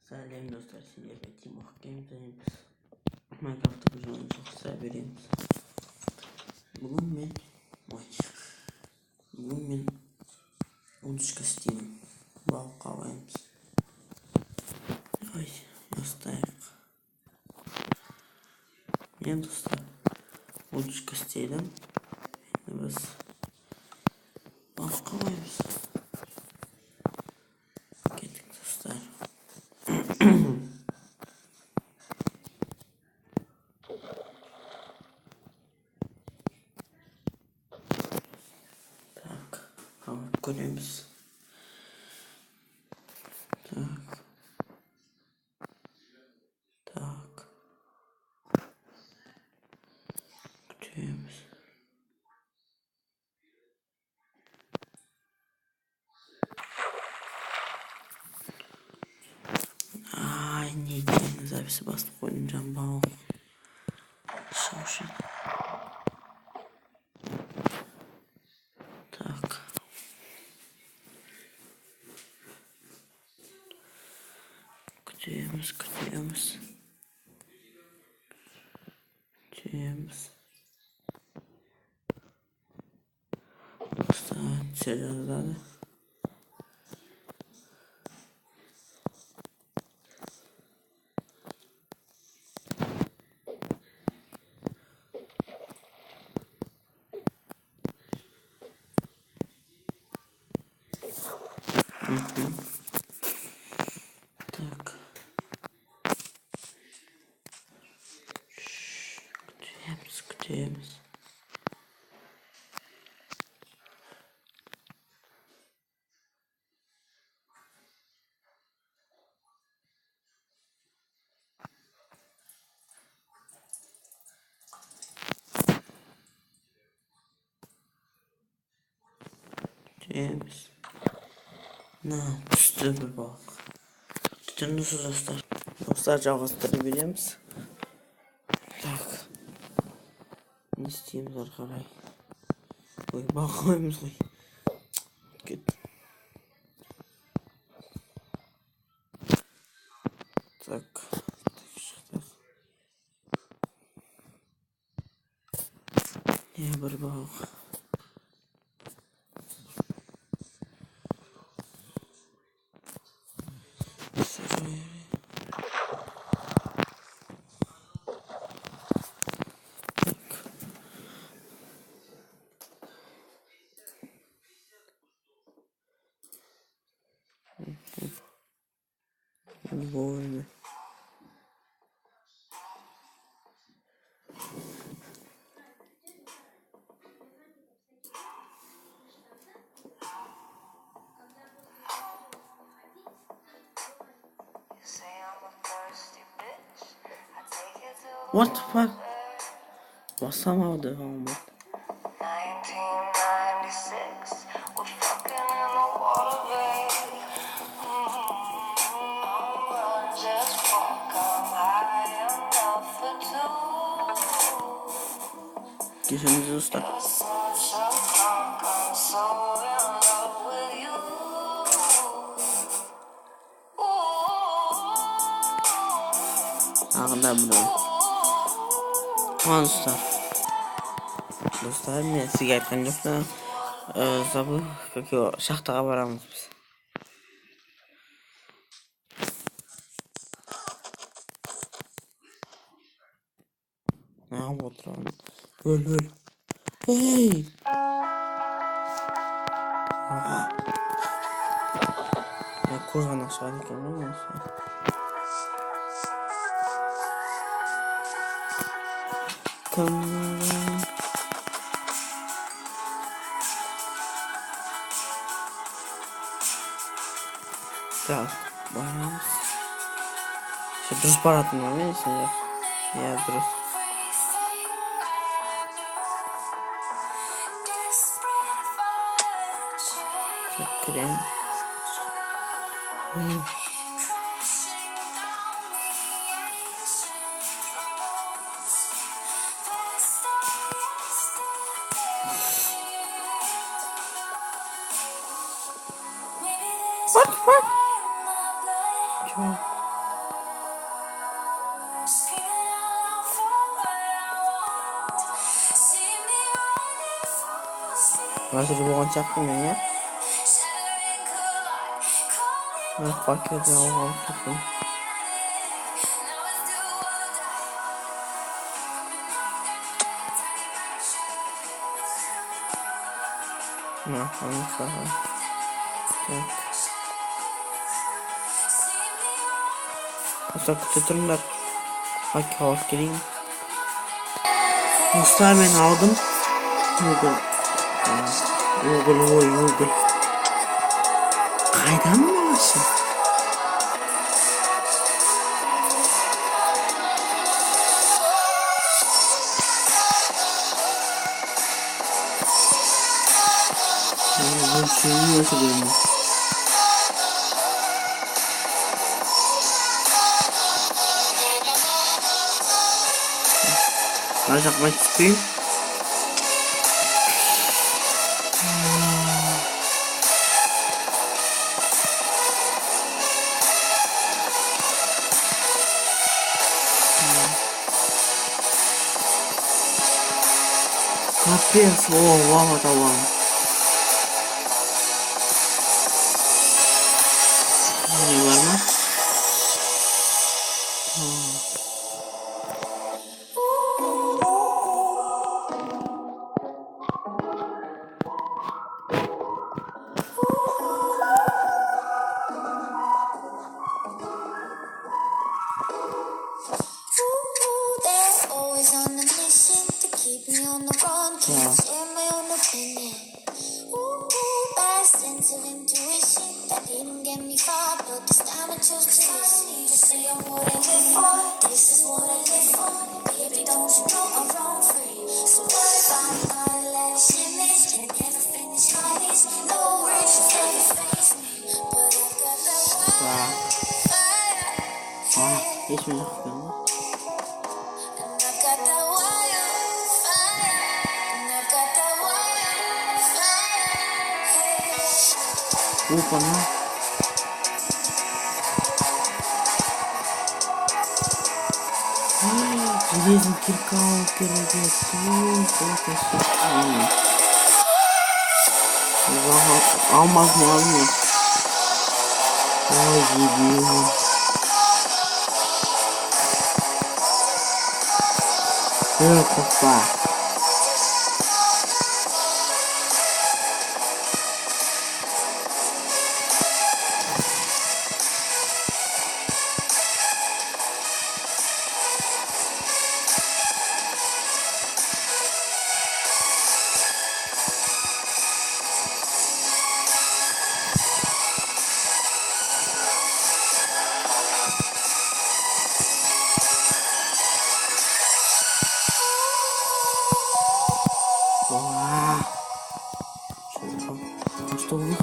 Selam dostlar, sizlerle Timur Games'deyim. Minecraft'ta bu oyunu çok severim. Bugün ben 13 isteyeyim. Bal kavayım. Ay, yastayım. Ne dostlar? 13 isteydim. Biz bal kavayım. Gittik dostlar. Tak, hava koyuyoruz. Tak. Tak. Koyuyoruz. Ay, ne diyeceğim? Zapisi bastık oynayacağım bal. Şavşın. Tak. Kutuyoruz. Dostlar, serialları. Tak. Kutuyoruz. Ne? Üstü bir bak. Tutuyorsunuz dostlar. Dostlar жалғастырabiliriz. Так. Ne isteyeyim arkadaşlar? Oy bakmayayım oy. Git. Tak. Ne bir bak. Больно. What the fuck? Basamadı ama. 1996, we're fucking in the water, baby. Just walk, I'm high enough for two. Geçeniz dostlar. You're such a punk, I'm so in love with you. Ağda bunu. Dostlar. Dostlar men sizga aytgan jo'qman. Sabah shaxtaga boramiz biz. Ne yapıyorsun? Öl. Hey! Ya kurban aşağıdaki ne olsun? Kanım. Так, барамыз. Дұрыс баратын ба мен сендер? Иә, дұрыс. Кірем. What the fuck? Чё? Hazır болған сияқтымын ya. Пакетini alып кеттім. Dostlar küçük turumlar. Hadi hava geleyim. Dostlar ben aldım. Google. Kaydan mı alsın? Ben şeyi yaşadım. Ben yapmak istiyorum. Капец, лава там. Не var They're always on a mission to keep me on the run. Can't share my own opinion. Bad sense of intuition that didn't get me far, but this time I chose to listen. To say I'm what I live for. This is what I live for. Baby, don't you know I'm wrong free? So what if I'm not a last image and never finish my list? No words should ever face me, but I've got that fire. Hiç mi yaptın? Опа, на. Железный киркалкер идет. Алмаз не алмаз. Ой, дебил. Опа. Что у них?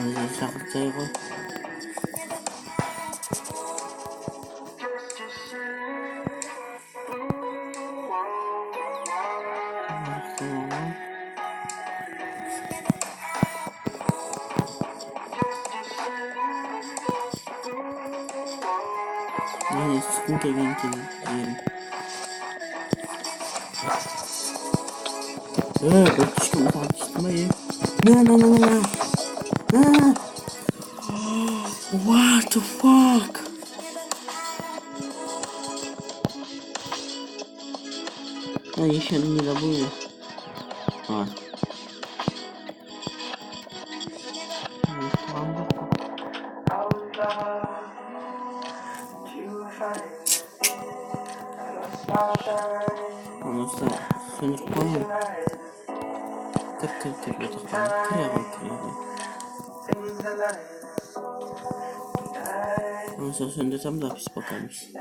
Здесь шахта его. Здесь сколько венки делим. Почему так мои? На. What the fuck? Еще не забыли. Он сөнүк коюн. Кір Ondan sonra söndürsem daha pis bakarmış.